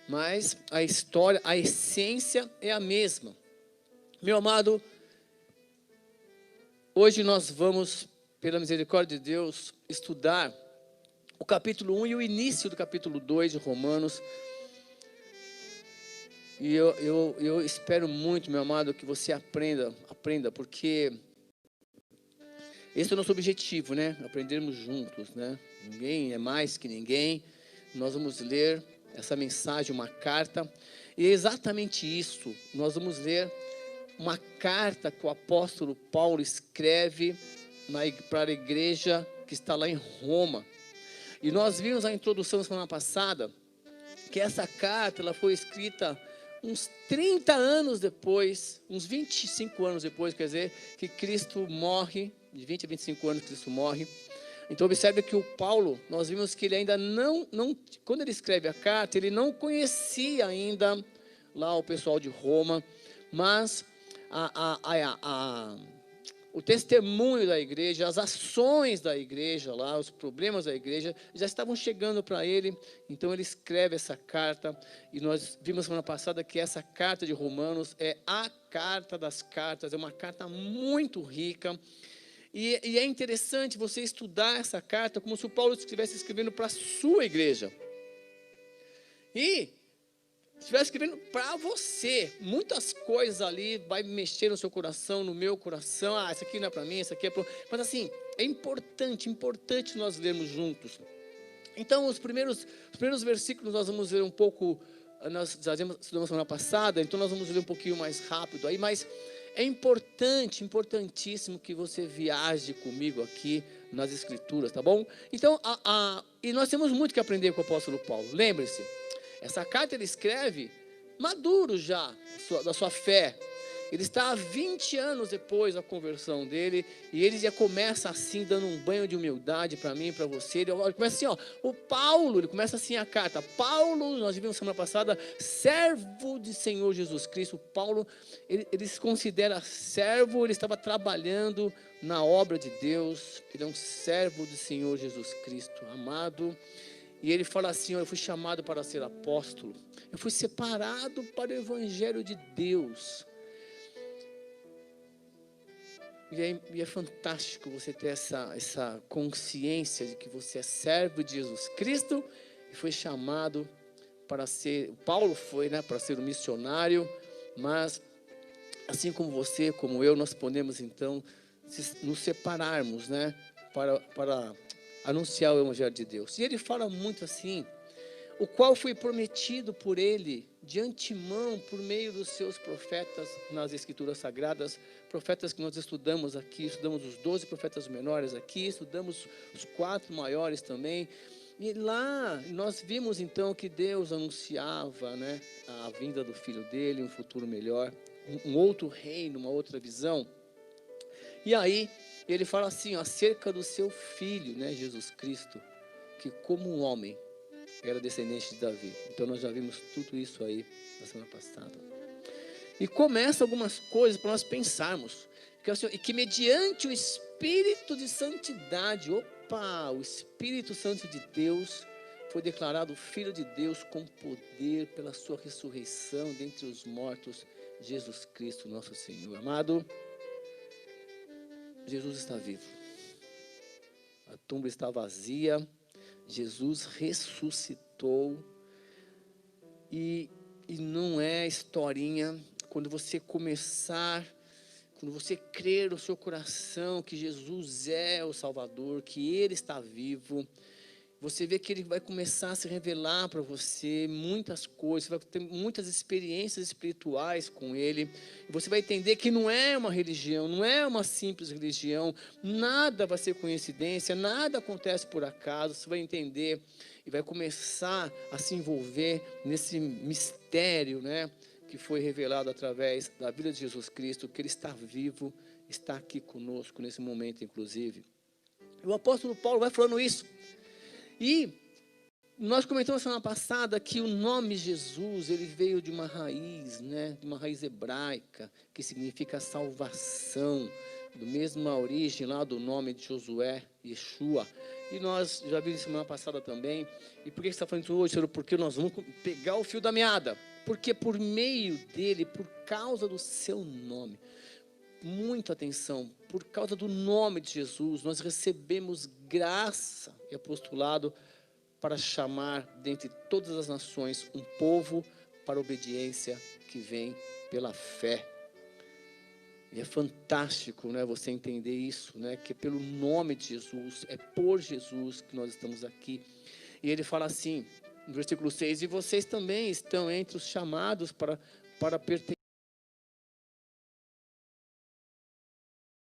mas a história, a essência é a mesma. Meu amado, hoje nós vamos, pela misericórdia de Deus, estudar o capítulo 1 e o início do capítulo 2 de Romanos. E eu espero muito, meu amado, que você aprenda, porque esse é o nosso objetivo, né? Aprendermos juntos, né? Ninguém é mais que ninguém. Nós vamos ler essa mensagem, uma carta, e é exatamente isso. Nós vamos ler uma carta que o apóstolo Paulo escreve para a igreja que está lá em Roma. E nós vimos a introdução da semana passada, que essa carta ela foi escrita uns 30 anos depois, uns 25 anos depois, quer dizer, que Cristo morre, de 20 a 25 anos Cristo morre. Então observe que o Paulo, nós vimos que ele ainda não, quando ele escreve a carta, ele não conhecia ainda lá o pessoal de Roma, mas o testemunho da igreja, as ações da igreja lá, os problemas da igreja, já estavam chegando para ele. Então ele escreve essa carta, e nós vimos semana passada que essa carta de Romanos é a carta das cartas, é uma carta muito rica, e é interessante você estudar essa carta como se o Paulo estivesse escrevendo para a sua igreja, e estivesse escrevendo para você. Muitas coisas ali vai mexer no seu coração, no meu coração. Isso aqui não é para mim, isso aqui é para... Mas assim, é importante nós lermos juntos. Então, os primeiros versículos nós vamos ver um pouco, nós já estudamos semana passada, então nós vamos ler um pouquinho mais rápido aí, mas é importantíssimo que você viaje comigo aqui nas Escrituras, tá bom? Então, e nós temos muito que aprender com o apóstolo Paulo. Lembre-se, essa carta ele escreve maduro já da sua fé. Ele está há 20 anos depois da conversão dele, e ele já começa assim, dando um banho de humildade para mim, para você. Ele começa assim, o Paulo, ele começa assim a carta. Paulo, nós vimos semana passada, servo de Senhor Jesus Cristo. Paulo, ele se considera servo, ele estava trabalhando na obra de Deus. Ele é um servo do Senhor Jesus Cristo, amado. E ele fala assim, eu fui chamado para ser apóstolo, eu fui separado para o evangelho de Deus. E é fantástico você ter essa consciência de que você é servo de Jesus Cristo e foi chamado para ser, Paulo foi, né, para ser um missionário, mas assim como você, como eu, nós podemos então nos separarmos, né, para anunciar o evangelho de Deus. E ele fala muito assim, o qual foi prometido por ele de antemão por meio dos seus profetas nas Escrituras Sagradas, profetas que nós estudamos aqui, estudamos os 12 profetas menores aqui, estudamos os 4 maiores também, e lá nós vimos então que Deus anunciava, né, a vinda do filho dele, um futuro melhor, um outro reino, uma outra visão. E aí ele fala assim, acerca do seu filho, né, Jesus Cristo, que como um homem era descendente de Davi. Então nós já vimos tudo isso aí na semana passada. E começa algumas coisas para nós pensarmos, que mediante o Espírito de Santidade, o Espírito Santo de Deus foi declarado Filho de Deus com poder pela sua ressurreição dentre os mortos, Jesus Cristo nosso Senhor. Amado, Jesus está vivo, a tumba está vazia, Jesus ressuscitou, e não é historinha. Quando você crer no seu coração que Jesus é o Salvador, que Ele está vivo, você vê que Ele vai começar a se revelar para você muitas coisas, você vai ter muitas experiências espirituais com Ele, e você vai entender que não é uma religião, não é uma simples religião, nada vai ser coincidência, nada acontece por acaso. Você vai entender e vai começar a se envolver nesse mistério, né, que foi revelado através da vida de Jesus Cristo, que Ele está vivo, está aqui conosco nesse momento, inclusive. E o apóstolo Paulo vai falando isso. E nós comentamos semana passada que o nome Jesus, ele veio de uma raiz, né, de uma raiz hebraica, que significa salvação, do mesma origem lá do nome de Josué, Yeshua. E nós já vimos semana passada também. E por que você está falando isso hoje, Senhor? Porque nós vamos pegar o fio da meada. Porque por meio dele, por causa do seu nome, muita atenção, por causa do nome de Jesus, nós recebemos graça e apostolado para chamar dentre todas as nações um povo para a obediência que vem pela fé. E é fantástico, né, você entender isso, né, que é pelo nome de Jesus, é por Jesus que nós estamos aqui. E ele fala assim, no versículo 6, e vocês também estão entre os chamados para pertencer.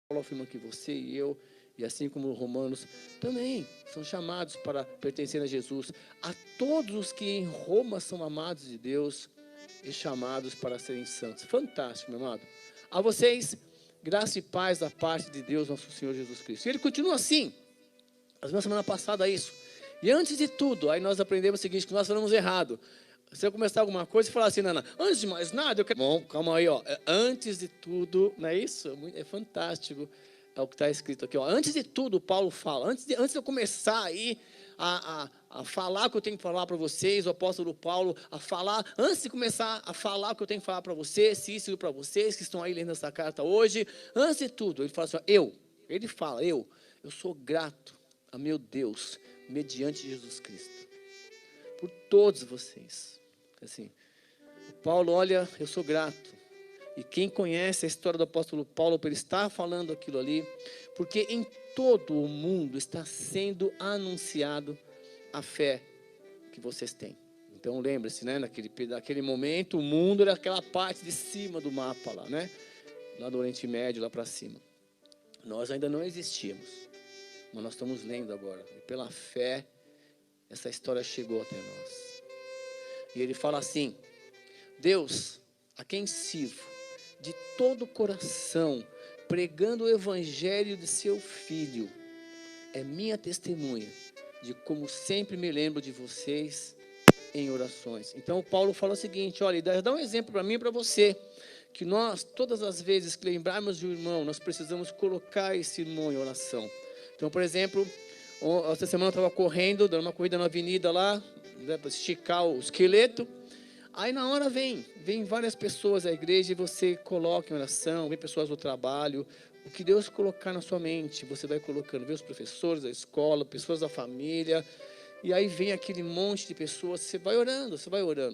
Paulo afirma que você e eu, e assim como os romanos, também são chamados para pertencer a Jesus. A todos os que em Roma são amados de Deus e chamados para serem santos. Fantástico, meu amado. A vocês, graça e paz da parte de Deus, nosso Senhor Jesus Cristo. E ele continua assim, na semana passada isso. E antes de tudo, aí nós aprendemos o seguinte, que nós falamos errado. Se eu começar alguma coisa e falar assim, Nana, antes de mais nada, eu quero... Bom, calma aí, ó. Antes de tudo, não é isso? É fantástico, é o que está escrito aqui, ó. Antes de tudo, Paulo fala, antes de eu começar aí a falar o que eu tenho que falar para vocês, o apóstolo Paulo, a falar, antes de começar a falar o que eu tenho que falar para vocês, Cícero, para vocês que estão aí lendo essa carta hoje, antes de tudo, ele fala assim, ó, ele fala, eu sou grato a meu Deus, mediante Jesus Cristo, por todos vocês. Assim, o Paulo, olha, eu sou grato. E quem conhece a história do apóstolo Paulo, ele está falando aquilo ali, porque em todo o mundo está sendo anunciado a fé que vocês têm. Então lembre-se, né, naquele momento, o mundo era aquela parte de cima do mapa lá, né? Lá do Oriente Médio, lá para cima. Nós ainda não existíamos, mas nós estamos lendo agora. E pela fé, essa história chegou até nós. E ele fala assim, Deus, a quem sirvo de todo o coração, pregando o evangelho de seu Filho, é minha testemunha de como sempre me lembro de vocês em orações. Então o Paulo fala o seguinte, olha, dá um exemplo para mim e para você, que nós, todas as vezes que lembrarmos de um irmão, nós precisamos colocar esse irmão em oração. Então, por exemplo, essa semana eu estava correndo, dando uma corrida na avenida lá, né, para esticar o esqueleto. Aí na hora vem várias pessoas à igreja e você coloca em oração, vem pessoas do trabalho, o que Deus colocar na sua mente, você vai colocando, vê os professores da escola, pessoas da família, e aí vem aquele monte de pessoas, você vai orando,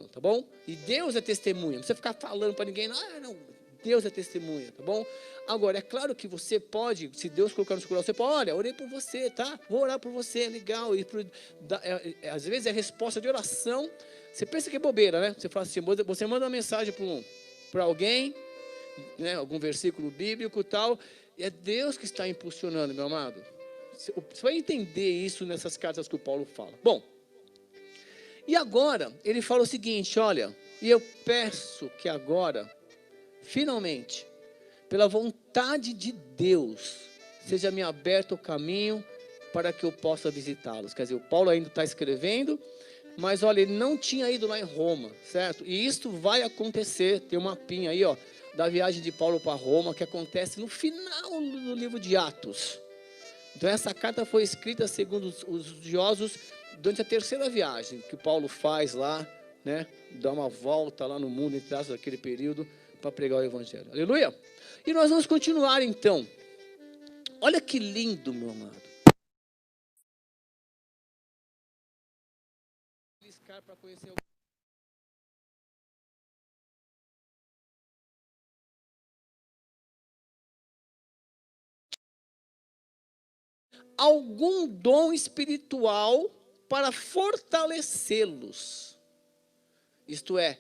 tá bom? E Deus é testemunha, não precisa ficar falando para ninguém, não, Deus é testemunha, tá bom? Agora, é claro que você pode, se Deus colocar no seu coração, você pode, olha, orei por você, tá? Vou orar por você, é legal. Às vezes é resposta de oração. Você pensa que é bobeira, né? Você fala assim, você manda uma mensagem para alguém, né? Algum versículo bíblico e tal, e é Deus que está impulsionando, meu amado. Você vai entender isso nessas cartas que o Paulo fala. Bom, e agora, ele fala o seguinte, olha, e eu peço que agora, finalmente, pela vontade de Deus, seja me aberto o caminho para que eu possa visitá-los. Quer dizer, o Paulo ainda está escrevendo, mas olha, ele não tinha ido lá em Roma, certo? E isto vai acontecer, tem um mapinha aí, ó, da viagem de Paulo para Roma, que acontece no final do livro de Atos. Então essa carta foi escrita, segundo os estudiosos, durante a terceira viagem que Paulo faz lá, né? Dá uma volta lá no mundo, entre aspas, daquele período, para pregar o evangelho. Aleluia! E nós vamos continuar então. Olha que lindo, meu amado. Para conhecer algum dom espiritual para fortalecê-los. Isto é,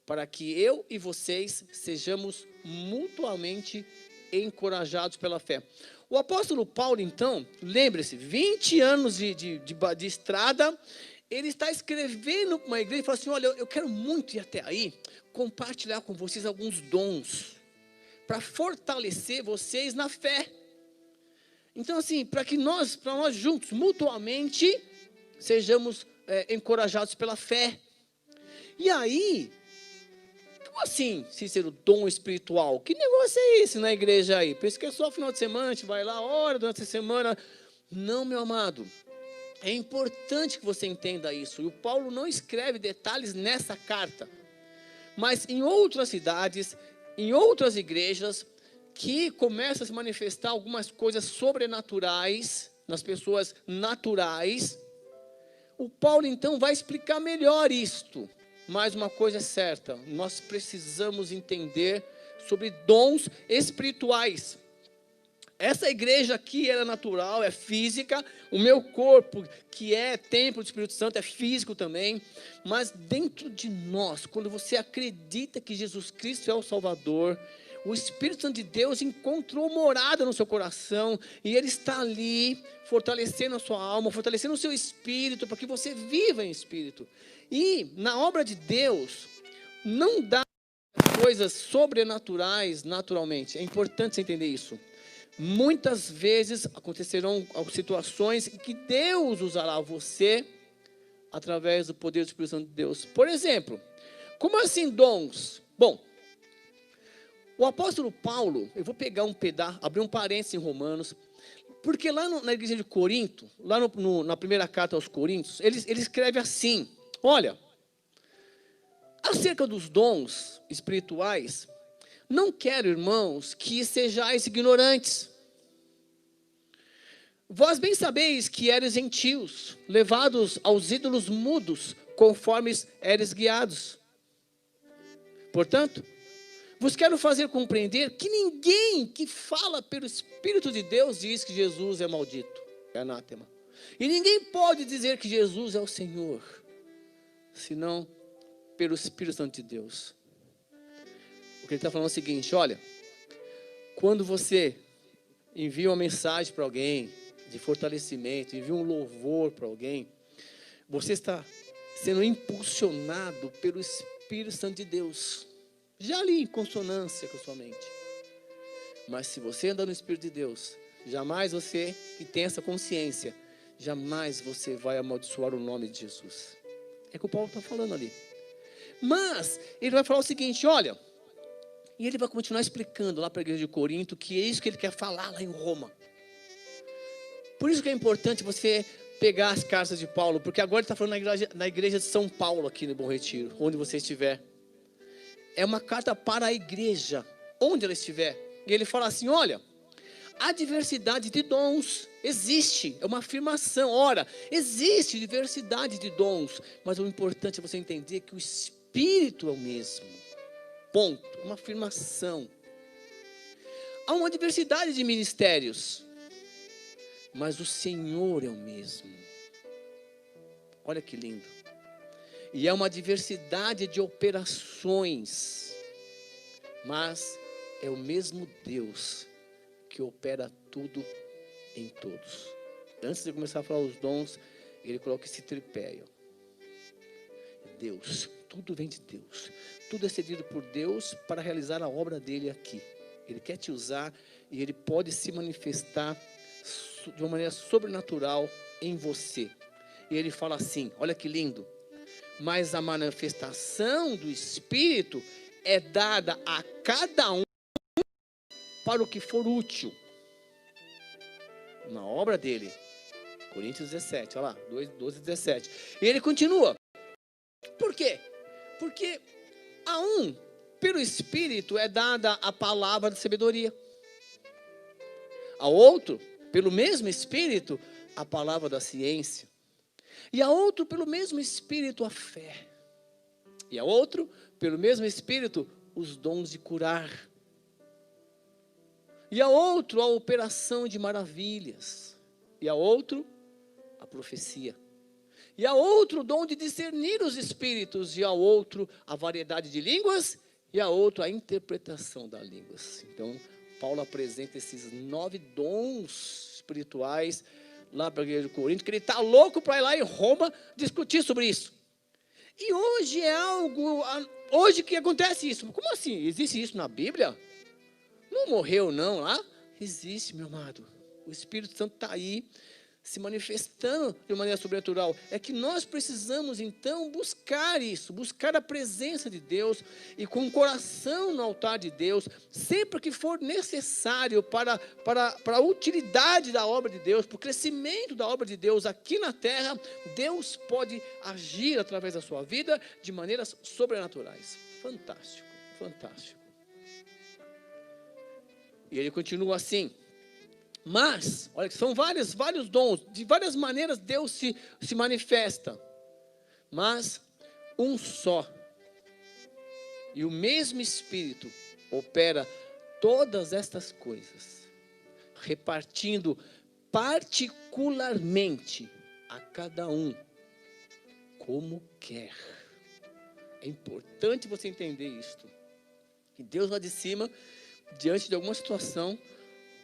para que eu e vocês sejamos mutuamente encorajados pela fé. O apóstolo Paulo, então, lembre-se, 20 anos de estrada, ele está escrevendo para uma igreja e fala assim, olha, eu quero muito ir até aí, compartilhar com vocês alguns dons, para fortalecer vocês na fé. Então assim, para nós juntos, mutuamente, sejamos encorajados pela fé. E aí, Como assim, Cícero, dom espiritual? Que negócio é esse na igreja aí? Pensa que é só final de semana, a gente vai lá, ora durante a semana. Não, meu amado. É importante que você entenda isso. E o Paulo não escreve detalhes nessa carta. Mas em outras cidades, em outras igrejas, que começam a se manifestar algumas coisas sobrenaturais, nas pessoas naturais, o Paulo então vai explicar melhor isto. Mas uma coisa é certa, nós precisamos entender sobre dons espirituais. Essa igreja aqui era natural, é física. O meu corpo, que é templo do Espírito Santo, é físico também. Mas dentro de nós, quando você acredita que Jesus Cristo é o Salvador, o Espírito Santo de Deus encontrou morada no seu coração. E Ele está ali, fortalecendo a sua alma, fortalecendo o seu espírito, para que você viva em espírito. E na obra de Deus, não dá coisas sobrenaturais naturalmente. É importante você entender isso. Muitas vezes acontecerão situações em que Deus usará você através do poder do Espírito Santo de Deus. Por exemplo, como assim dons? Bom, o apóstolo Paulo, eu vou pegar um pedaço, abrir um parênteses em Romanos, porque lá na igreja de Corinto, lá na primeira carta aos Coríntios, ele escreve assim, olha, acerca dos dons espirituais, não quero, irmãos, que sejais ignorantes. Vós bem sabeis que eres gentios, levados aos ídolos mudos, conforme eres guiados. Portanto, vos quero fazer compreender que ninguém que fala pelo Espírito de Deus diz que Jesus é maldito, é anátema. E ninguém pode dizer que Jesus é o Senhor, senão pelo Espírito Santo de Deus. O que ele está falando é o seguinte, olha, quando você envia uma mensagem para alguém, de fortalecimento, envia um louvor para alguém, você está sendo impulsionado pelo Espírito Santo de Deus, já ali em consonância com a sua mente. Mas se você andar no Espírito de Deus, jamais você que tem essa consciência, jamais você vai amaldiçoar o nome de Jesus. É o que o Paulo está falando ali. Mas ele vai falar o seguinte, olha, e ele vai continuar explicando lá para a igreja de Corinto, que é isso que ele quer falar lá em Roma. Por isso que é importante você pegar as cartas de Paulo, porque agora ele está falando na igreja de São Paulo, aqui no Bom Retiro, onde você estiver. É uma carta para a igreja, onde ela estiver. E ele fala assim, olha, a diversidade de dons existe, é uma afirmação. Ora, existe diversidade de dons, mas o importante é você entender que o Espírito é o mesmo. Ponto, uma afirmação. Há uma diversidade de ministérios, mas o Senhor é o mesmo. Olha que lindo. E é uma diversidade de operações, mas é o mesmo Deus que opera tudo em todos. Antes de começar a falar os dons, ele coloca esse tripé. Deus, tudo vem de Deus. Tudo é cedido por Deus para realizar a obra dele aqui. Ele quer te usar e ele pode se manifestar de uma maneira sobrenatural em você. E ele fala assim, olha que lindo. Mas a manifestação do Espírito é dada a cada um para o que for útil. Na obra dele. Coríntios 17, olha lá, 12, 17. E ele continua. Por quê? Porque a um, pelo Espírito, é dada a palavra de sabedoria. A outro, pelo mesmo Espírito, a palavra da ciência. E a outro, pelo mesmo Espírito, a fé. E a outro, pelo mesmo Espírito, os dons de curar. E a outro, a operação de maravilhas. E a outro, a profecia. E a outro, o dom de discernir os espíritos. E a outro, a variedade de línguas. E a outro, a interpretação das línguas. Então, Paulo apresenta esses 9 dons espirituais lá para a igreja de Corinto, que ele está louco para ir lá em Roma discutir sobre isso. E hoje é algo, hoje que acontece isso. Como assim? Existe isso na Bíblia? Não morreu não lá? Existe, meu amado. O Espírito Santo está aí, se manifestando de maneira sobrenatural. É que nós precisamos, então, buscar isso, buscar a presença de Deus e com o coração no altar de Deus, sempre que for necessário para a utilidade da obra de Deus, para o crescimento da obra de Deus aqui na terra, Deus pode agir através da sua vida de maneiras sobrenaturais. Fantástico, fantástico. E ele continua assim. Mas, olha que são vários dons, de várias maneiras Deus se manifesta. Mas um só. E o mesmo Espírito opera todas estas coisas, repartindo particularmente a cada um como quer. É importante você entender isto. Que Deus lá de cima, diante de alguma situação,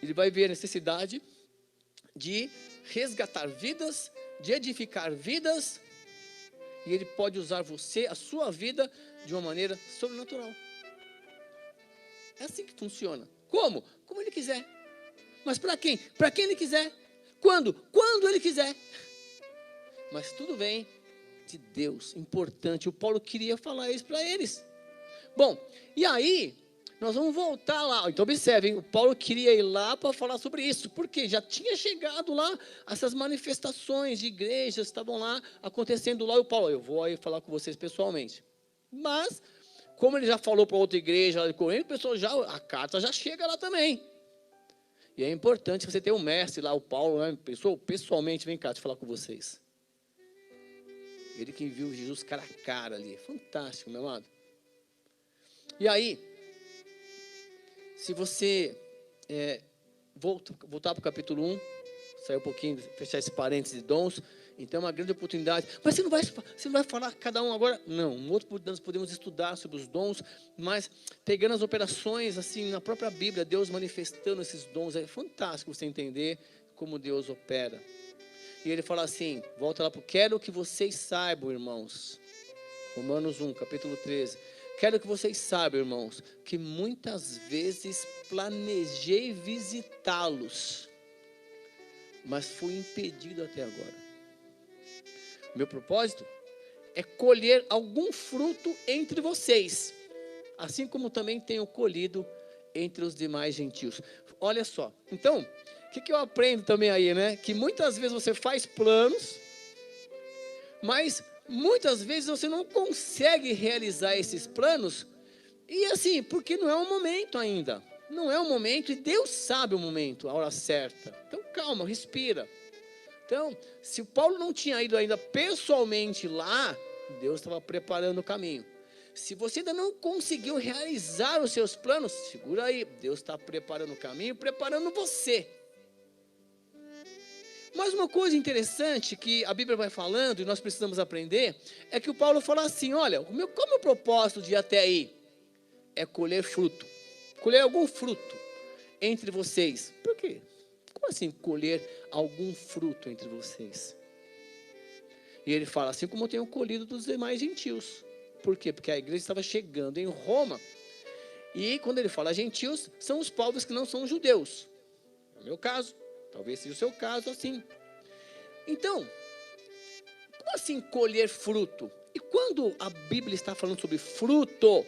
Ele vai ver a necessidade de resgatar vidas, de edificar vidas, e Ele pode usar você, a sua vida, de uma maneira sobrenatural. É assim que funciona. Como? Como Ele quiser. Mas para quem? Para quem Ele quiser. Quando? Quando Ele quiser. Mas tudo vem de Deus. Importante. O Paulo queria falar isso para eles. Bom, e aí nós vamos voltar lá. Então observem, o Paulo queria ir lá para falar sobre isso, porque já tinha chegado lá essas manifestações de igrejas, estavam lá acontecendo lá, e o Paulo, eu vou aí falar com vocês pessoalmente. Mas, como ele já falou para outra igreja lá de Corinto, a carta já chega lá também. E é importante você ter um mestre lá, o Paulo, né, pessoalmente, vem cá, deixa eu falar com vocês. Ele que viu Jesus cara a cara ali, fantástico, meu amado. E aí, se você voltar para o capítulo 1, sair um pouquinho, fechar esse parênteses de dons, então é uma grande oportunidade. Mas você não vai falar cada um agora? Não, nós podemos estudar sobre os dons, mas pegando as operações, assim, na própria Bíblia, Deus manifestando esses dons, é fantástico você entender como Deus opera. E ele fala assim, volta lá para o quero que vocês saibam, irmãos. Romanos 1, capítulo 13. Quero que vocês saibam, irmãos, que muitas vezes planejei visitá-los, mas fui impedido até agora. Meu propósito é colher algum fruto entre vocês, assim como também tenho colhido entre os demais gentios. Olha só, então, o que eu aprendo também aí, né? Que muitas vezes você faz planos, mas muitas vezes você não consegue realizar esses planos, e assim, porque não é o momento ainda. Não é o momento, e Deus sabe o momento, a hora certa. Então calma, respira. Então, se o Paulo não tinha ido ainda pessoalmente lá, Deus estava preparando o caminho. Se você ainda não conseguiu realizar os seus planos, segura aí, Deus está preparando o caminho, preparando você. Mas uma coisa interessante que a Bíblia vai falando, e nós precisamos aprender, é que o Paulo fala assim, olha, qual é o meu propósito de ir até aí? É colher fruto, colher algum fruto entre vocês. Por quê? Como assim colher algum fruto entre vocês? E ele fala, assim como eu tenho colhido dos demais gentios. Por quê? Porque a igreja estava chegando em Roma, e quando ele fala gentios, são os povos que não são judeus. No meu caso, talvez seja o seu caso assim. Então, como assim colher fruto? E quando a Bíblia está falando sobre fruto,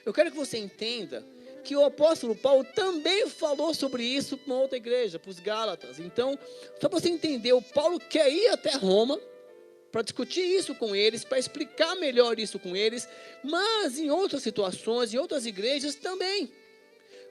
eu quero que você entenda que o apóstolo Paulo também falou sobre isso para uma outra igreja, para os Gálatas. Então, só para você entender, o Paulo quer ir até Roma para discutir isso com eles, para explicar melhor isso com eles, mas em outras situações, em outras igrejas também.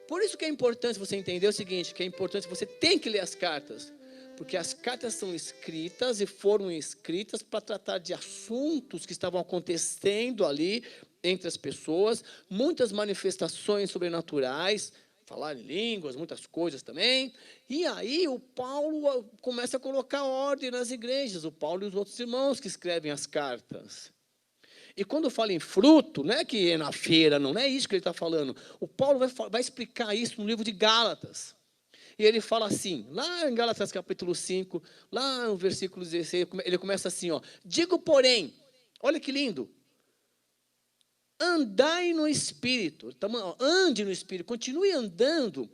Por isso que é importante você entender o seguinte, que é importante, você tem que ler as cartas, porque as cartas são escritas e foram escritas para tratar de assuntos que estavam acontecendo ali entre as pessoas, muitas manifestações sobrenaturais, falar em línguas, muitas coisas também. E aí o Paulo começa a colocar ordem nas igrejas, o Paulo e os outros irmãos que escrevem as cartas. E quando fala em fruto, não é que é na feira, não é isso que ele está falando. O Paulo vai explicar isso no livro de Gálatas. E ele fala assim, lá em Gálatas capítulo 5, lá no versículo 16, ele começa assim, ó. Digo, porém, olha que lindo. Andai no Espírito, ande no Espírito, continue andando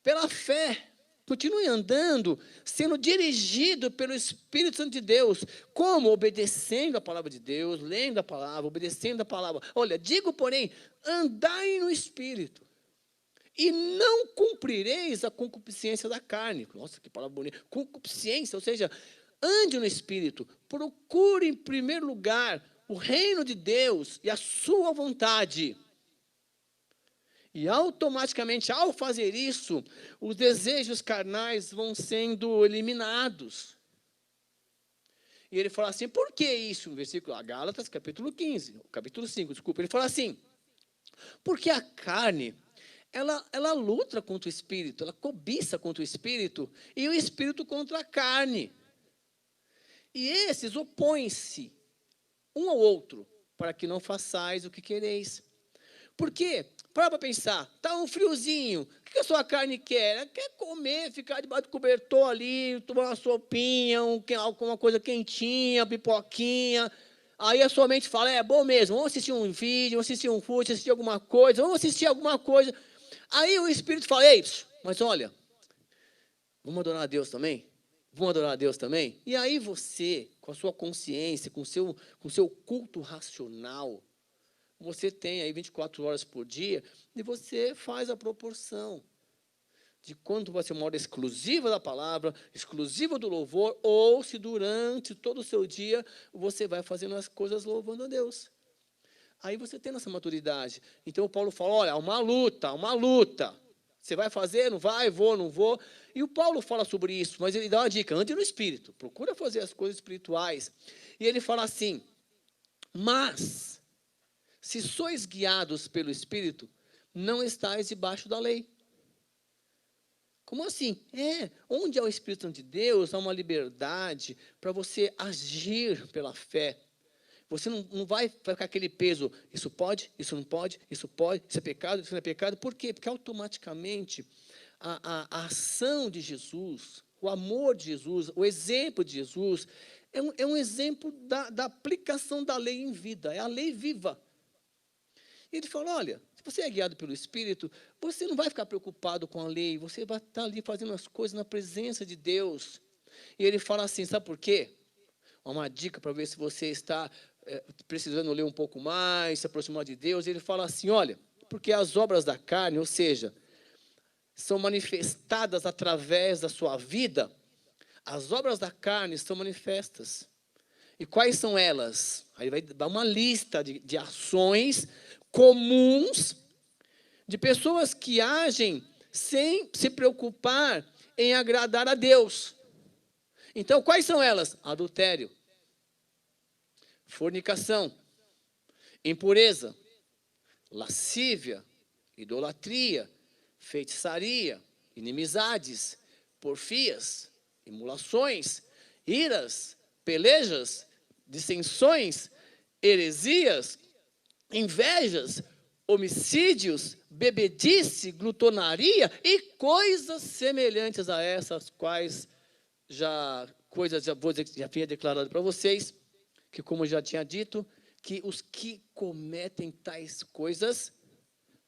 pela fé, Continue andando, sendo dirigido pelo Espírito Santo de Deus. Como? Obedecendo a palavra de Deus, lendo a palavra, obedecendo a palavra. Olha, digo, porém, andai no Espírito, e não cumprireis a concupiscência da carne. Nossa, que palavra bonita. Concupiscência, ou seja, ande no Espírito. Procure, em primeiro lugar, o reino de Deus e a sua vontade. E automaticamente, ao fazer isso, os desejos carnais vão sendo eliminados. E ele fala assim, por que isso? No versículo Gálatas, capítulo 5, desculpa. Ele fala assim, porque a carne, ela luta contra o Espírito, ela cobiça contra o Espírito, e o Espírito contra a carne. E esses opõem-se um ao outro, para que não façais o que quereis. Por quê? Para pensar, está um friozinho, o que a sua carne quer? Ela quer comer, ficar debaixo do cobertor ali, tomar uma sopinha, uma coisa quentinha, pipoquinha. Aí a sua mente fala, é bom mesmo, vamos assistir um vídeo, vamos assistir um fute, assistir alguma coisa, vamos assistir alguma coisa. Aí o Espírito fala, ei, mas olha, vamos adorar a Deus também? Vamos adorar a Deus também? E aí você, com a sua consciência, com o seu culto racional, você tem aí 24 horas por dia, e você faz a proporção de quanto vai ser uma hora exclusiva da palavra, exclusiva do louvor, ou se durante todo o seu dia você vai fazendo as coisas louvando a Deus. Aí você tem essa maturidade. Então o Paulo fala, olha, uma luta. Você vai fazer, não vai, vou, não vou. E o Paulo fala sobre isso, mas ele dá uma dica, ande no Espírito, procura fazer as coisas espirituais. E ele fala assim, mas, se sois guiados pelo Espírito, não estáis debaixo da lei. Como assim? Onde há o Espírito Santo de Deus, há uma liberdade para você agir pela fé. Você não vai ficar aquele peso, isso pode, isso não pode, isso é pecado, isso não é pecado. Por quê? Porque automaticamente a ação de Jesus, o amor de Jesus, o exemplo de Jesus, é um exemplo da aplicação da lei em vida, é a lei viva. E ele fala, olha, se você é guiado pelo Espírito, você não vai ficar preocupado com a lei, você vai estar ali fazendo as coisas na presença de Deus. E ele fala assim, sabe por quê? Uma dica para ver se você está precisando ler um pouco mais, se aproximar de Deus. Ele fala assim, olha, porque as obras da carne, ou seja, são manifestadas através da sua vida, as obras da carne são manifestas. E quais são elas? Aí vai dar uma lista de ações comuns de pessoas que agem sem se preocupar em agradar a Deus. Então, quais são elas? Adultério, fornicação, impureza, lascívia, idolatria, feitiçaria, inimizades, porfias, emulações, iras, pelejas, dissensões, heresias, invejas, homicídios, bebedice, glutonaria e coisas semelhantes a essas, quais já tinha declarado para vocês, que como eu já tinha dito, que os que cometem tais coisas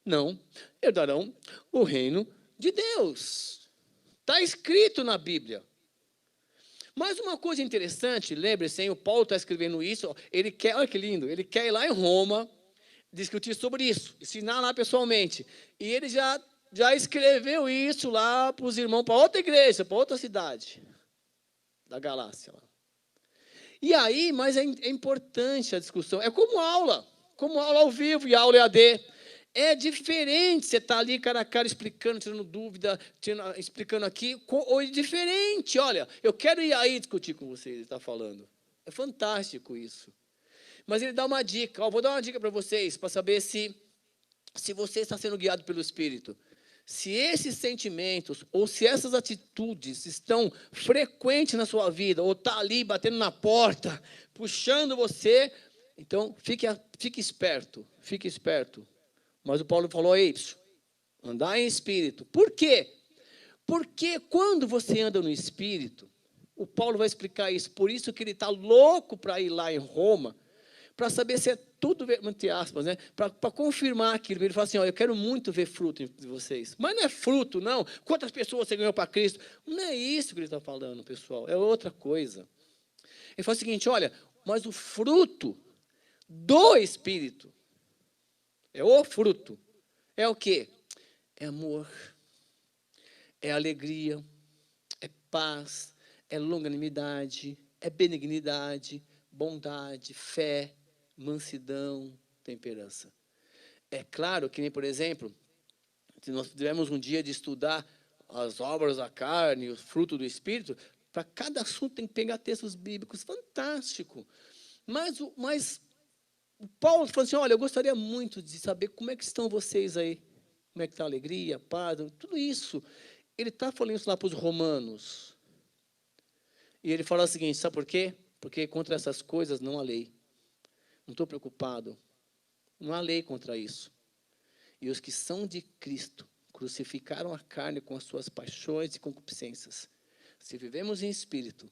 não herdarão o reino de Deus. Está escrito na Bíblia. Mas uma coisa interessante, lembre-se, o Paulo está escrevendo isso, ele quer, olha que lindo, ele quer ir lá em Roma, discutir sobre isso, ensinar lá pessoalmente. E ele já escreveu isso lá para os irmãos, para outra igreja, para outra cidade da Galácia. E aí, mas é importante a discussão, é como aula ao vivo e aula EAD. É diferente você estar ali cara a cara explicando, tirando dúvida, explicando aqui, ou é diferente. Olha, eu quero ir aí discutir com você, ele está falando. É fantástico isso. Mas ele dá uma dica, vou dar uma dica para vocês, para saber se você está sendo guiado pelo Espírito. Se esses sentimentos, ou se essas atitudes estão frequentes na sua vida, ou está ali batendo na porta, puxando você, então fique esperto, fique esperto. Mas o Paulo falou, andar em Espírito. Por quê? Porque quando você anda no Espírito, o Paulo vai explicar isso, por isso que ele está louco para ir lá em Roma, para saber se é tudo, entre aspas, né? Para confirmar aquilo. Ele fala assim, ó, eu quero muito ver fruto de vocês. Mas não é fruto, não. Quantas pessoas você ganhou para Cristo? Não é isso que ele está falando, pessoal. É outra coisa. Ele fala o seguinte, olha, mas o fruto do Espírito, é o fruto, é o quê? É amor, é alegria, é paz, é longanimidade, é benignidade, bondade, fé, mansidão, temperança. É claro que nem, por exemplo, se nós tivermos um dia de estudar as obras da carne, o fruto do Espírito, para cada assunto tem que pegar textos bíblicos, fantástico. Mas o Paulo falou assim, olha, eu gostaria muito de saber como é que estão vocês aí, como é que está a alegria, a paz, tudo isso. Ele está falando isso lá para os romanos. E ele fala o seguinte, sabe por quê? Porque contra essas coisas não há lei. Não estou preocupado. Não há lei contra isso. E os que são de Cristo crucificaram a carne com as suas paixões e concupiscências. Se vivemos em espírito,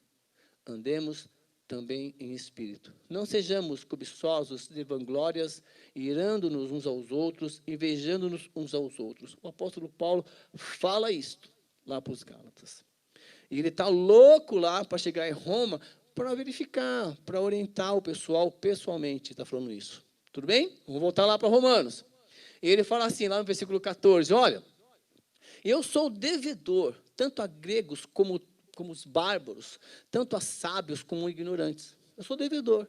andemos também em espírito. Não sejamos cobiçosos de vanglórias, irando-nos uns aos outros, invejando-nos uns aos outros. O apóstolo Paulo fala isto lá para os Gálatas. E ele está louco lá para chegar em Roma para verificar, para orientar o pessoal pessoalmente. Está falando isso. Tudo bem? Vamos voltar lá para Romanos. E ele fala assim, lá no versículo 14, olha, eu sou devedor, tanto a gregos como os bárbaros, tanto a sábios como ignorantes. Eu sou devedor.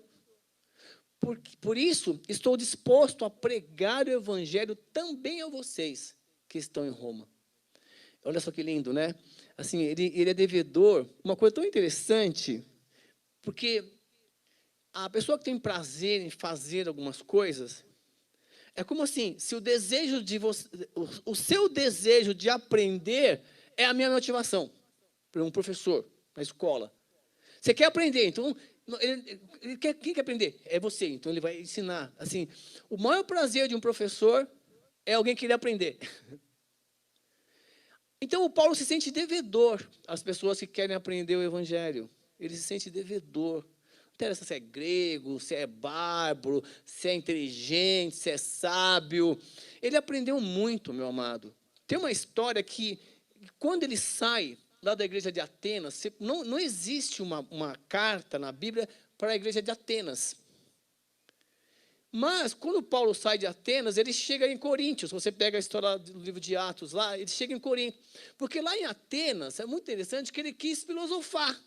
Por isso, estou disposto a pregar o evangelho também a vocês que estão em Roma. Olha só que lindo, né? Assim, ele é devedor. Uma coisa tão interessante, porque a pessoa que tem prazer em fazer algumas coisas, é como assim, se o desejo de você, o seu desejo de aprender é a minha motivação. Para um professor na escola. Você quer aprender, então, quem quer aprender? É você, então ele vai ensinar. Assim, o maior prazer de um professor é alguém querer aprender. Então, o Paulo se sente devedor às pessoas que querem aprender o evangelho. Ele se sente devedor. Não interessa se é grego, se é bárbaro, se é inteligente, se é sábio. Ele aprendeu muito, meu amado. Tem uma história que, quando ele sai lá da igreja de Atenas, não existe uma carta na Bíblia para a igreja de Atenas. Mas, quando Paulo sai de Atenas, ele chega em Coríntios. Você pega a história do livro de Atos lá, ele chega em Corinto. Porque lá em Atenas, é muito interessante que ele quis filosofar.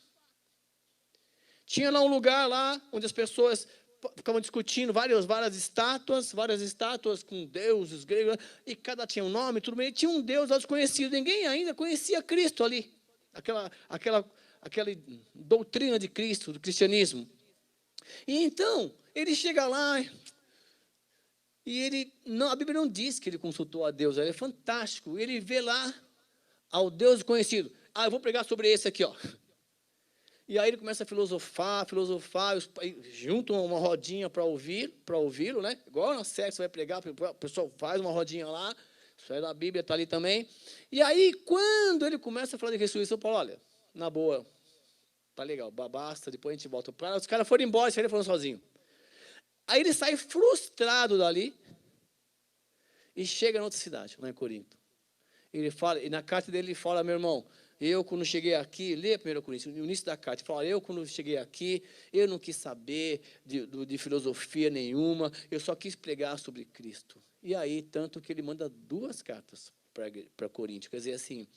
Tinha lá um lugar lá, onde as pessoas ficavam discutindo várias estátuas com deuses gregos, e cada tinha um nome, tudo bem. E tinha um deus lá desconhecido, ninguém ainda conhecia Cristo ali. Aquela doutrina de Cristo, do cristianismo. E então, ele chega lá, e a Bíblia não diz que ele consultou a Deus, é fantástico. Ele vê lá ao Deus conhecido. Eu vou pregar sobre esse aqui, ó. E aí ele começa a filosofar, juntam uma rodinha para ouvi-lo, né? Igual na série, você vai pregar, o pessoal faz uma rodinha lá, isso aí da Bíblia está ali também. E aí, quando ele começa a falar de ressurreição, Paulo, olha, na boa, tá legal, basta, depois a gente volta. Os caras foram embora, ele falou sozinho. Aí ele sai frustrado dali e chega em outra cidade, lá em Corinto. Ele fala, e na carta dele ele fala, meu irmão, eu quando cheguei aqui, lê 1 Coríntios, no início da carta, ele fala, eu quando cheguei aqui, eu não quis saber de filosofia nenhuma, eu só quis pregar sobre Cristo. E aí, tanto que ele manda 2 cartas para Coríntios, quer dizer assim,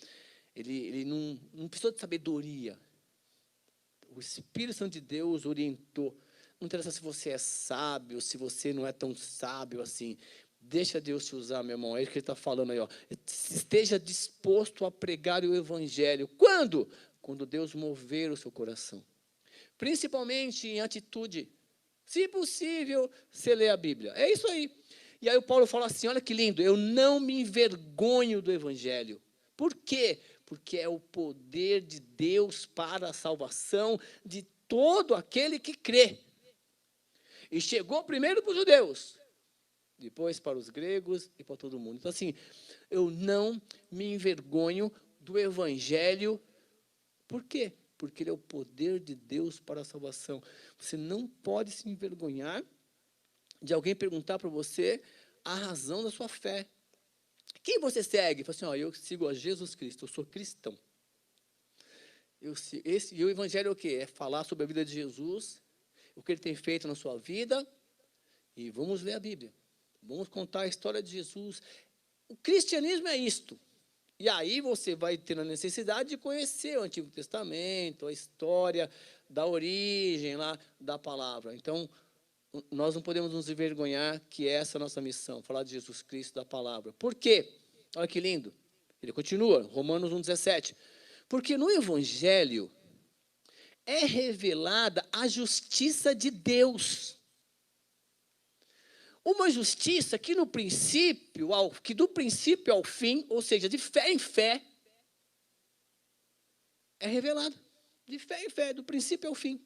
ele não precisou de sabedoria. O Espírito Santo de Deus orientou. Não interessa se você é sábio, se você não é tão sábio assim. Deixa Deus te usar, meu irmão. É isso que ele está falando aí. Ó. Esteja disposto a pregar o evangelho. Quando? Quando Deus mover o seu coração. Principalmente em atitude. Se possível, você lê a Bíblia. É isso aí. E aí o Paulo fala assim, olha que lindo. Eu não me envergonho do evangelho. Por quê? Porque é o poder de Deus para a salvação de todo aquele que crê. E chegou primeiro para os judeus, depois para os gregos e para todo mundo. Então, assim, eu não me envergonho do evangelho. Por quê? Porque ele é o poder de Deus para a salvação. Você não pode se envergonhar de alguém perguntar para você a razão da sua fé. Quem você segue? Fala assim, ó, eu sigo a Jesus Cristo, eu sou cristão. E o evangelho é o quê? É falar sobre a vida de Jesus, o que ele tem feito na sua vida, e vamos ler a Bíblia. Vamos contar a história de Jesus. O cristianismo é isto. E aí você vai ter a necessidade de conhecer o Antigo Testamento, a história da origem lá da palavra. Então, nós não podemos nos envergonhar que essa é a nossa missão, falar de Jesus Cristo, da palavra. Por quê? Olha que lindo. Ele continua, Romanos 1,17. Porque no Evangelho é revelada a justiça de Deus. Uma justiça que do princípio ao fim, ou seja, de fé em fé, é revelada. De fé em fé, do princípio ao fim.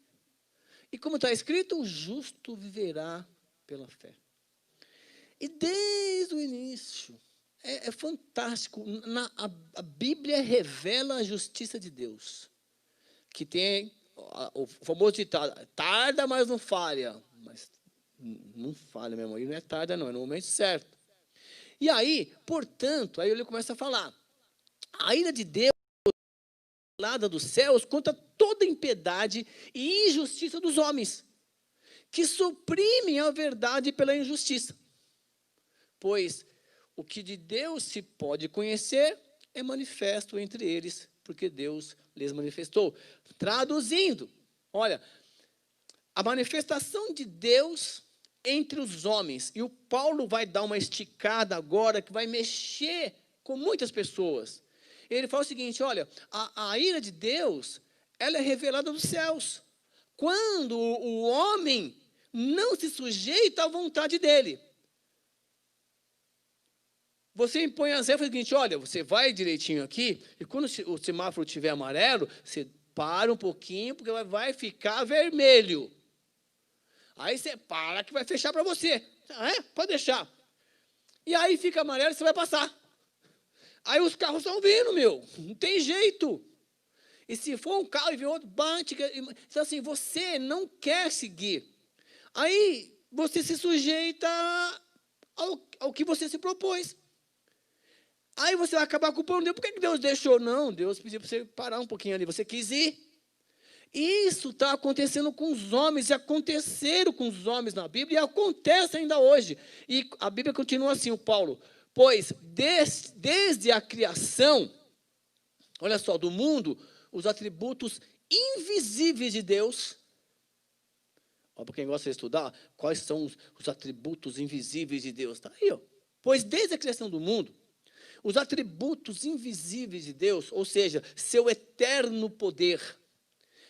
E como está escrito, o justo viverá pela fé. E desde o início, é fantástico, a Bíblia revela a justiça de Deus. Que tem o famoso ditado, tarda, mas não falha. Mas não falha mesmo, aí não é tarda não, é no momento certo. E aí, portanto, aí ele começa a falar, a ira de Deus, lá dos céus, contra toda impiedade e injustiça dos homens, que suprimem a verdade pela injustiça. Pois o que de Deus se pode conhecer é manifesto entre eles, porque Deus lhes manifestou. Traduzindo, olha, a manifestação de Deus entre os homens, e o Paulo vai dar uma esticada agora, que vai mexer com muitas pessoas. Ele fala o seguinte, olha, a ira de Deus, ela é revelada dos céus, quando o homem não se sujeita à vontade dele. Você impõe as regras, é o seguinte, olha, você vai direitinho aqui, e quando o semáforo estiver amarelo, você para um pouquinho, porque vai ficar vermelho. Aí você para que vai fechar para você. Pode deixar. E aí fica amarelo, você vai passar. Aí os carros estão vindo, não tem jeito. E se for um carro e vem outro, bate. Então assim, você não quer seguir. Aí você se sujeita ao que você se propôs. Aí você vai acabar culpando Deus. Por que Deus deixou? Não, Deus pediu para você parar um pouquinho ali. Você quis ir. Isso está acontecendo com os homens, e aconteceram com os homens na Bíblia, e acontece ainda hoje. E a Bíblia continua assim, o Paulo. Pois desde a criação, olha só, do mundo, os atributos invisíveis de Deus. Para quem gosta de estudar, quais são os atributos invisíveis de Deus? Está aí, ó. Pois desde a criação do mundo, os atributos invisíveis de Deus, ou seja, seu eterno poder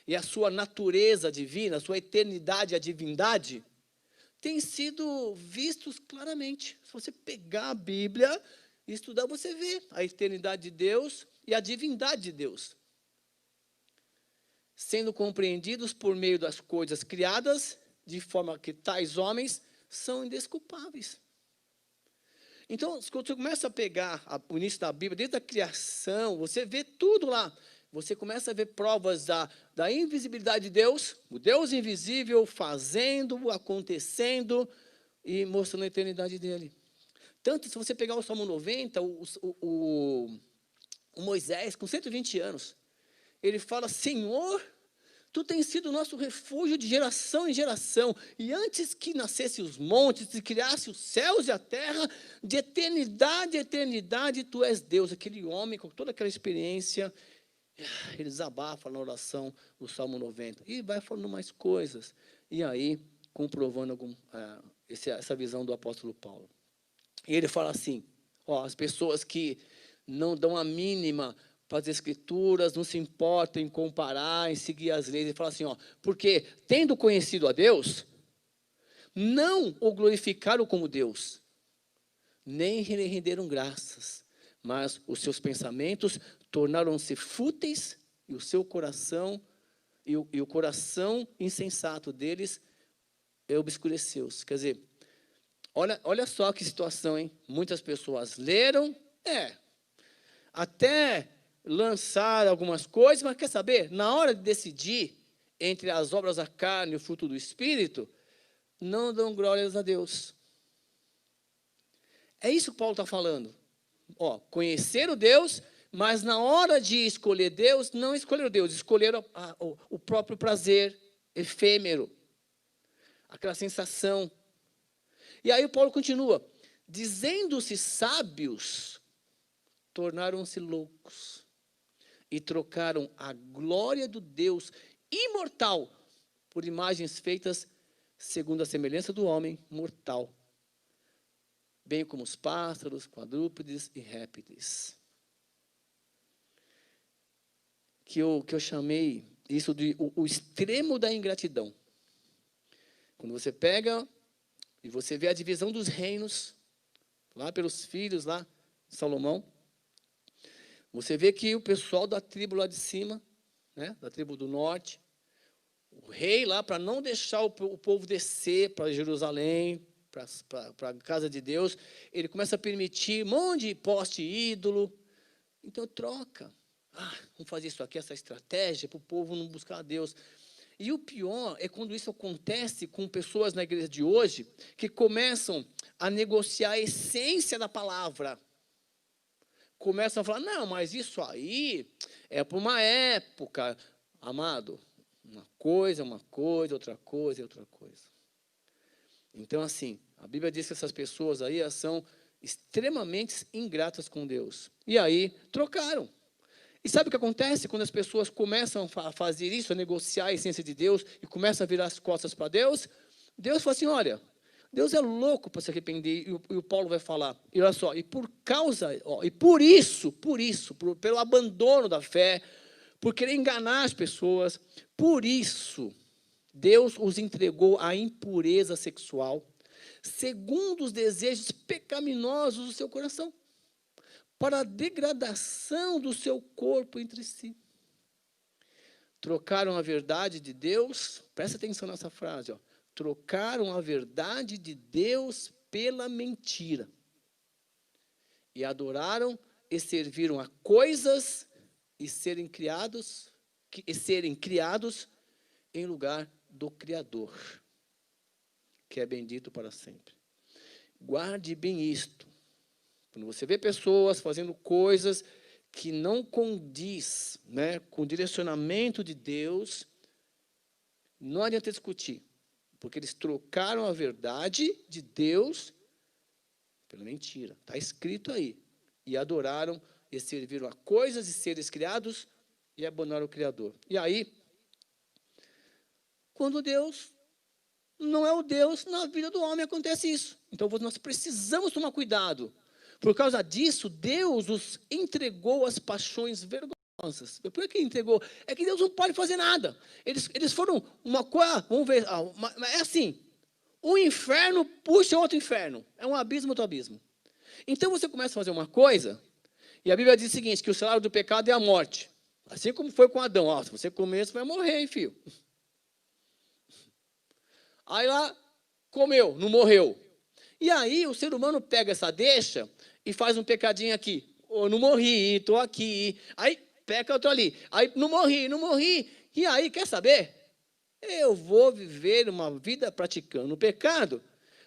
e a sua natureza divina, a sua eternidade e a divindade, têm sido vistos claramente. Se você pegar a Bíblia e estudar, você vê a eternidade de Deus e a divindade de Deus, sendo compreendidos por meio das coisas criadas, de forma que tais homens são indesculpáveis. Então, quando você começa a pegar o início da Bíblia, desde a criação, você vê tudo lá. Você começa a ver provas da invisibilidade de Deus, o Deus invisível fazendo, acontecendo e mostrando a eternidade dele. Tanto, se você pegar o Salmo 90, o Moisés, com 120 anos, ele fala, Senhor, Tu tens sido o nosso refúgio de geração em geração, e antes que nascessem os montes, e criasse os céus e a terra, de eternidade a eternidade, Tu és Deus. Aquele homem, com toda aquela experiência, ele desabafa na oração do Salmo 90, e vai falando mais coisas, e aí, comprovando essa visão do apóstolo Paulo. E ele fala assim, as pessoas que não dão a mínima para as Escrituras, não se importam em comparar, em seguir as leis. Ele fala assim, porque tendo conhecido a Deus, não o glorificaram como Deus, nem lhe renderam graças, mas os seus pensamentos tornaram-se fúteis, e o seu coração, e o coração insensato deles obscureceu-se. Quer dizer, olha só que situação, hein? Muitas pessoas leram, até lançar algumas coisas, mas quer saber? Na hora de decidir entre as obras da carne e o fruto do Espírito, não dão glórias a Deus. É isso que Paulo está falando. Ó, conhecer o Deus, mas na hora de escolher Deus, não escolheram Deus, escolheram o próprio prazer efêmero, aquela sensação. E aí o Paulo continua, dizendo-se sábios, tornaram-se loucos e trocaram a glória do Deus imortal por imagens feitas segundo a semelhança do homem mortal, bem como os pássaros, quadrúpedes e répteis. Que eu chamei isso de o extremo da ingratidão. Quando você pega e você vê a divisão dos reinos, lá pelos filhos lá de Salomão, você vê que o pessoal da tribo lá de cima, né, da tribo do norte, o rei lá, para não deixar o povo descer para Jerusalém, para a casa de Deus, ele começa a permitir um monte de poste ídolo. Então troca. Vamos fazer isso aqui, essa estratégia, para o povo não buscar a Deus. E o pior é quando isso acontece com pessoas na igreja de hoje, que começam a negociar a essência da palavra. Começam a falar, não, mas isso aí é para uma época. Amado, uma coisa, outra coisa, outra coisa. Então, assim, a Bíblia diz que essas pessoas aí são extremamente ingratas com Deus. E aí, trocaram. E sabe o que acontece quando as pessoas começam a fazer isso, a negociar a essência de Deus, e começam a virar as costas para Deus? Deus fala assim, olha, Deus é louco para se arrepender, e o Paulo vai falar, e olha só, e por causa, e por isso, pelo abandono da fé, por querer enganar as pessoas, por isso, Deus os entregou à impureza sexual, segundo os desejos pecaminosos do seu coração, para a degradação do seu corpo entre si. Trocaram a verdade de Deus, presta atenção nessa frase, ó, trocaram a verdade de Deus pela mentira. E adoraram e serviram a coisas e serem criados em lugar do Criador, que é bendito para sempre. Guarde bem isto. Quando você vê pessoas fazendo coisas que não condiz, né, com o direcionamento de Deus, não adianta discutir, porque eles trocaram a verdade de Deus pela mentira. Está escrito aí. E adoraram e serviram a coisas e seres criados e abandonaram o Criador. E aí, quando Deus não é o Deus, na vida do homem acontece isso. Então, nós precisamos tomar cuidado. Por causa disso, Deus os entregou às paixões vergonhosas. Por que entregou? É que Deus não pode fazer nada. Eles foram uma coisa, vamos ver, é assim, um inferno puxa outro inferno. É um abismo, outro abismo. Então, você começa a fazer uma coisa, e a Bíblia diz o seguinte, que o salário do pecado é a morte. Assim como foi com Adão. Se você comer, você vai morrer, hein, filho. Aí lá, comeu, não morreu. E aí, o ser humano pega essa deixa e faz um pecadinho aqui. Não morri, estou aqui. Aí, peca outro ali. Aí, não morri. E aí, quer saber? Eu vou viver uma vida praticando o pecado,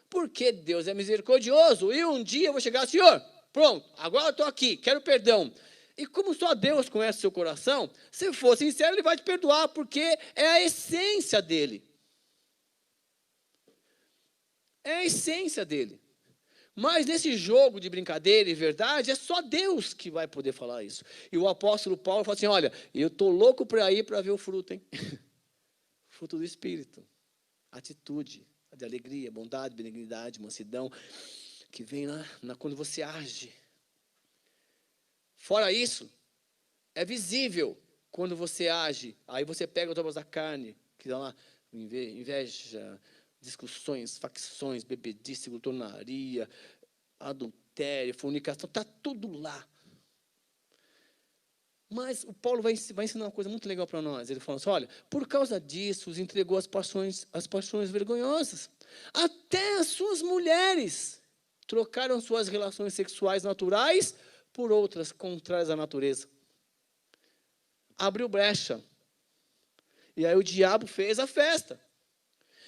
porque Deus é misericordioso. E um dia eu vou chegar, Senhor, pronto, agora eu estou aqui, quero perdão. E como só Deus conhece o seu coração, se for sincero, Ele vai te perdoar, porque é a essência dEle. É a essência dele. Mas nesse jogo de brincadeira e verdade, é só Deus que vai poder falar isso. E o apóstolo Paulo fala assim, olha, eu estou louco para ir para ver o fruto, hein? Fruto do Espírito. Atitude, de alegria, bondade, benignidade, mansidão, que vem lá quando você age. Fora isso, é visível quando você age. Aí você pega os obras da carne, que dá lá inveja, discussões, facções, bebedice, glutonaria, adultério, fornicação, está tudo lá. Mas o Paulo vai ensinar uma coisa muito legal para nós. Ele fala assim, olha, por causa disso, os entregou às paixões vergonhosas. Até as suas mulheres trocaram suas relações sexuais naturais por outras contrárias à natureza. Abriu brecha. E aí o diabo fez a festa.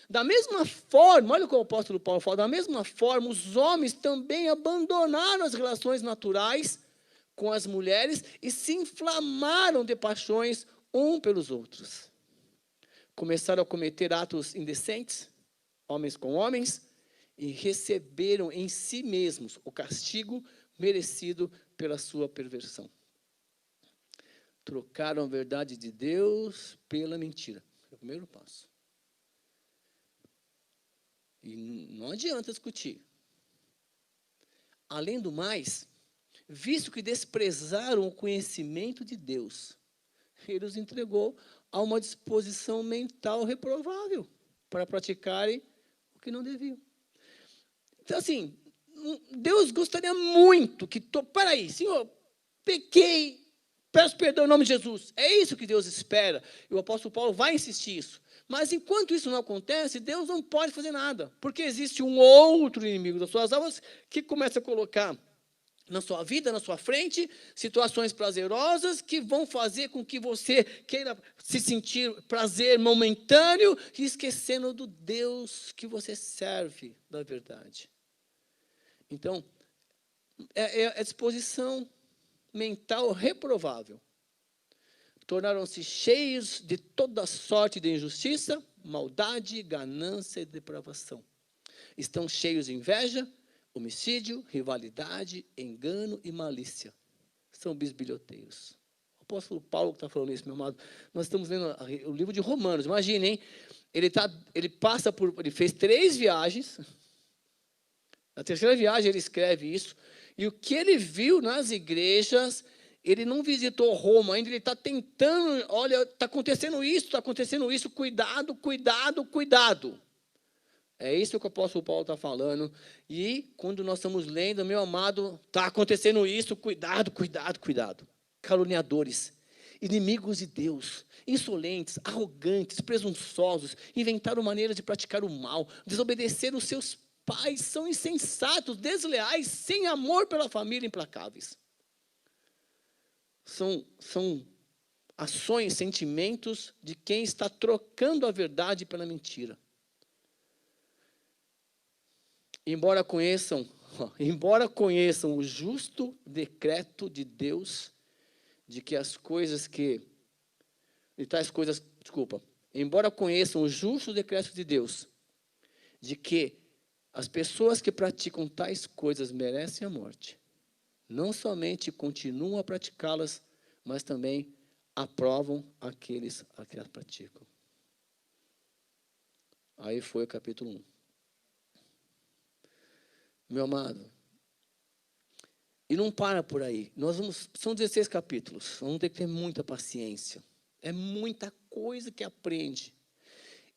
Da mesma forma, olha o que o apóstolo Paulo fala, da mesma forma, os homens também abandonaram as relações naturais com as mulheres e se inflamaram de paixões um pelos outros. Começaram a cometer atos indecentes, homens com homens, e receberam em si mesmos o castigo merecido pela sua perversão. Trocaram a verdade de Deus pela mentira. É o primeiro passo. E não adianta discutir. Além do mais, visto que desprezaram o conhecimento de Deus, Ele os entregou a uma disposição mental reprovável para praticarem o que não deviam. Então, assim, Deus gostaria muito que... Peraí, Senhor, pequei, peço perdão em nome de Jesus. É isso que Deus espera. E o apóstolo Paulo vai insistir isso. Mas enquanto isso não acontece, Deus não pode fazer nada. Porque existe um outro inimigo das suas almas que começa a colocar na sua vida, na sua frente, situações prazerosas que vão fazer com que você queira se sentir prazer momentâneo e esquecendo do Deus que você serve, da verdade. Então, é a disposição mental reprovável. Tornaram-se cheios de toda sorte de injustiça, maldade, ganância e depravação. Estão cheios de inveja, homicídio, rivalidade, engano e malícia. São bisbilhoteiros. O apóstolo Paulo que está falando isso, meu amado. Nós estamos lendo o livro de Romanos. Imaginem, ele fez 3 viagens. Na terceira viagem ele escreve isso. E o que ele viu nas igrejas, ele não visitou Roma ainda, ele está tentando, olha, está acontecendo isso, cuidado, cuidado, cuidado. É isso que o apóstolo Paulo está falando. E quando nós estamos lendo, meu amado, está acontecendo isso, cuidado, cuidado, cuidado. Caluniadores, inimigos de Deus, insolentes, arrogantes, presunçosos, inventaram maneiras de praticar o mal, desobedeceram os seus pais, são insensatos, desleais, sem amor pela família, implacáveis. São ações, sentimentos de quem está trocando a verdade pela mentira. Embora conheçam o justo decreto de Deus, de que embora conheçam o justo decreto de Deus, de que as pessoas que praticam tais coisas merecem a morte, não somente continuam a praticá-las, mas também aprovam aqueles a que as praticam. Aí foi o capítulo 1. Meu amado, e não para por aí. São 16 capítulos, vamos ter que ter muita paciência. É muita coisa que aprende.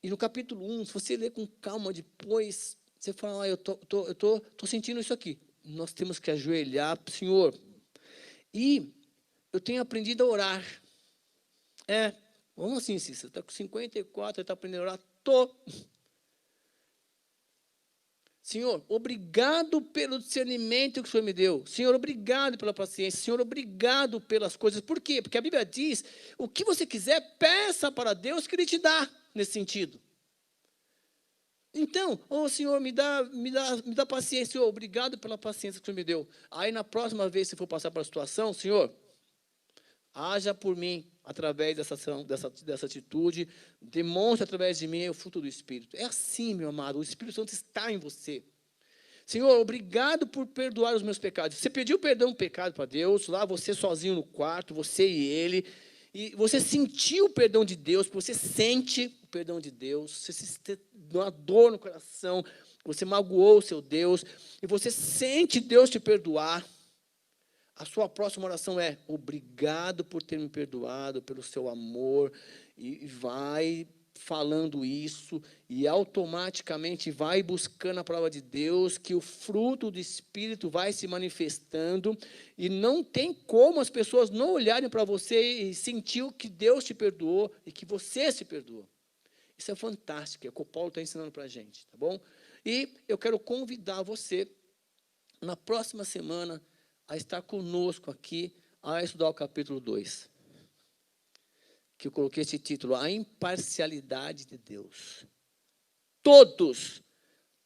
E no capítulo 1, se você ler com calma depois, você fala, eu tô sentindo isso aqui. Nós temos que ajoelhar para o Senhor. E eu tenho aprendido a orar. Vamos assim, Cícero, você está com 54, está aprendendo a orar? Estou. Senhor, obrigado pelo discernimento que o Senhor me deu. Senhor, obrigado pela paciência. Senhor, obrigado pelas coisas. Por quê? Porque a Bíblia diz, o que você quiser, peça para Deus que Ele te dá, nesse sentido. Então, Senhor, me dá paciência. Senhor, obrigado pela paciência que o Senhor me deu. Aí, na próxima vez, se for passar para a situação, Senhor, haja por mim, através dessa ação, dessa atitude, demonstre através de mim o fruto do Espírito. É assim, meu amado, o Espírito Santo está em você. Senhor, obrigado por perdoar os meus pecados. Você pediu perdão do pecado para Deus, lá você sozinho no quarto, você e ele, e você sentiu o perdão de Deus, porque você sente o perdão de Deus, você sente uma dor no coração, você magoou o seu Deus, e você sente Deus te perdoar. A sua próxima oração é, obrigado por ter me perdoado, pelo seu amor, e vai falando isso, e automaticamente vai buscando a palavra de Deus, que o fruto do Espírito vai se manifestando, e não tem como as pessoas não olharem para você e sentir que Deus te perdoou, e que você se perdoou. Isso é fantástico, é o que o Paulo está ensinando para a gente, tá bom? E eu quero convidar você, na próxima semana, a estar conosco aqui, a estudar o capítulo 2. Que eu coloquei esse título, A Imparcialidade de Deus. todos,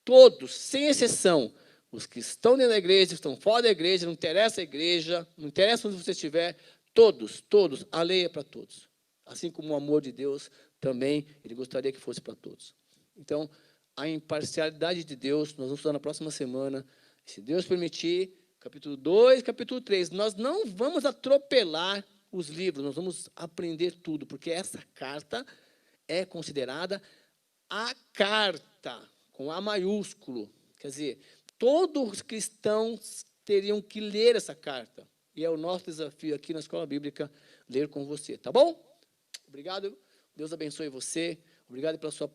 todos, sem exceção, os que estão dentro da igreja, os que estão fora da igreja, não interessa a igreja, não interessa onde você estiver, todos, todos, a lei é para todos. Assim como o amor de Deus também, Ele gostaria que fosse para todos. Então, a imparcialidade de Deus, nós vamos estudar na próxima semana, se Deus permitir, capítulo 2, capítulo 3, nós não vamos atropelar os livros, nós vamos aprender tudo, porque essa carta é considerada a carta, com A maiúsculo. Quer dizer, todos os cristãos teriam que ler essa carta. E é o nosso desafio aqui na Escola Bíblica, ler com você, tá bom? Obrigado, Deus abençoe você, obrigado pela sua